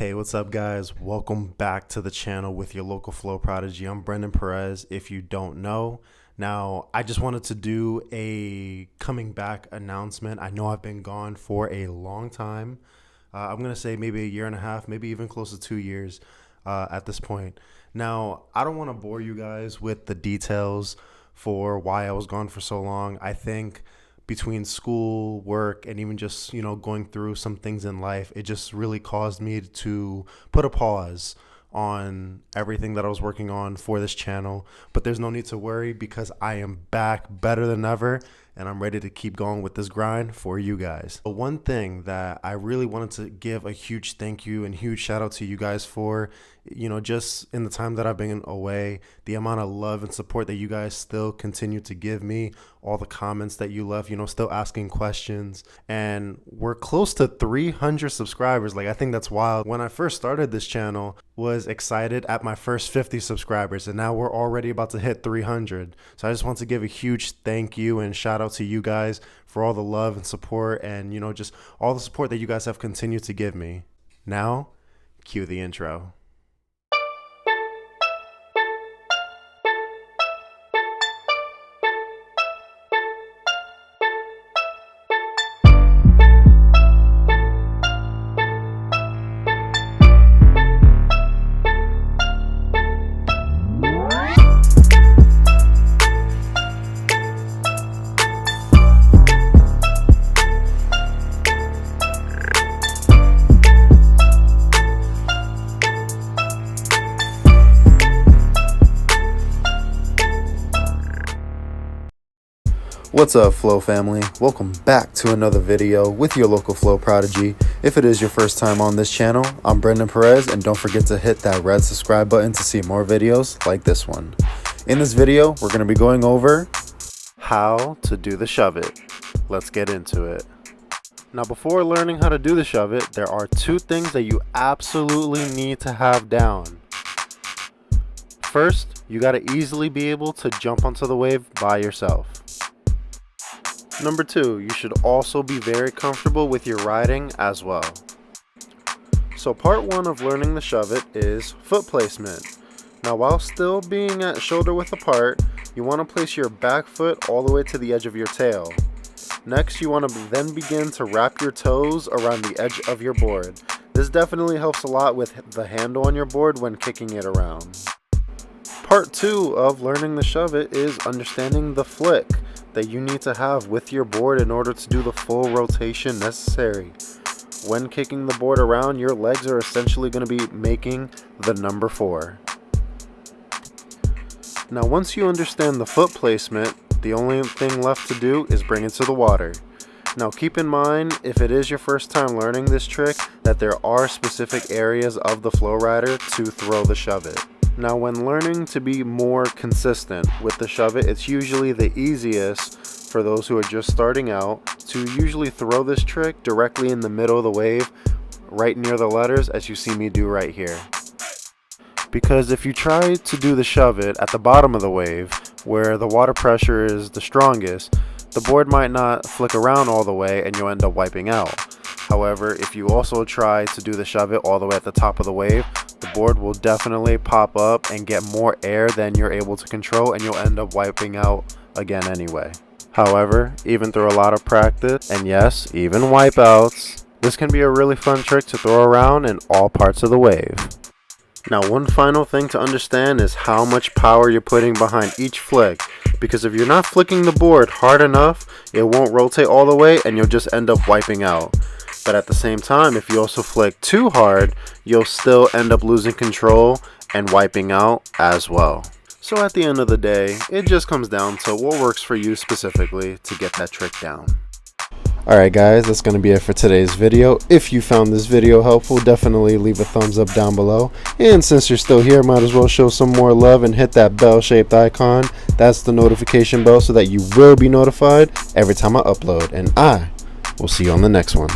Hey, what's up guys? Welcome back to the channel with your local flow prodigy. I'm Brendan Perez, if you don't know. Now, I just wanted to do a coming back announcement. I know I've been gone for a long time. I'm going to say maybe a year and a half, maybe even close to 2 years at this point. Now, I don't want to bore you guys with the details for why I was gone for so long. I think between school, work, and even just, going through some things in life, it just really caused me to put a pause on everything that I was working on for this channel. But there's no need to worry because I am back better than ever and I'm ready to keep going with this grind for you guys. But one thing that I really wanted to give a huge thank you and huge shout out to you guys for, just in the time that I've been away, the amount of love and support that you guys still continue to give me, all the comments that you left, still asking questions. And we're close to 300 subscribers. I think that's wild. When I first started this channel, was excited at my first 50 subscribers, and now we're already about to hit 300. So I just want to give a huge thank you and shout out to you guys for all the love and support and, just all the support that you guys have continued to give me. Now, cue the intro. What's up, Flow family? Welcome back to another video with your local Flow prodigy. If it is your first time on this channel, I'm Brendan Perez, and don't forget to hit that red subscribe button to see more videos like this one. In this video, we're going to be going over how to do the shove it. Let's get into it. Now, before learning how to do the shove it, there are two things that you absolutely need to have down. First, you got to easily be able to jump onto the wave by yourself. Number two, you should also be very comfortable with your riding as well. So part one of learning the shove it is foot placement. Now, while still being at shoulder width apart, you want to place your back foot all the way to the edge of your tail. Next, you want to then begin to wrap your toes around the edge of your board. This definitely helps a lot with the handle on your board when kicking it around. Part two of learning the shove it is understanding the flick that you need to have with your board in order to do the full rotation necessary. When kicking the board around, your legs are essentially going to be making the number 4. Now, once you understand the foot placement, the only thing left to do is bring it to the water. Now, keep in mind, if it is your first time learning this trick, that there are specific areas of the flow rider to throw the shove it. Now, when learning to be more consistent with the shove it, it's usually the easiest for those who are just starting out to usually throw this trick directly in the middle of the wave, right near the letters, as you see me do right here. Because if you try to do the shove it at the bottom of the wave, where the water pressure is the strongest, the board might not flick around all the way and you'll end up wiping out. However, if you also try to do the shove it all the way at the top of the wave, the board will definitely pop up and get more air than you're able to control, and you'll end up wiping out again anyway. However, even through a lot of practice, and yes, even wipeouts, this can be a really fun trick to throw around in all parts of the wave. Now, one final thing to understand is how much power you're putting behind each flick, because if you're not flicking the board hard enough, it won't rotate all the way and you'll just end up wiping out. But at the same time, if you also flick too hard, you'll still end up losing control and wiping out as well. So at the end of the day, it just comes down to what works for you specifically to get that trick down. Alright guys, that's going to be it for today's video. If you found this video helpful, definitely leave a thumbs up down below. And since you're still here, might as well show some more love and hit that bell-shaped icon. That's the notification bell so that you will be notified every time I upload. And I will see you on the next one.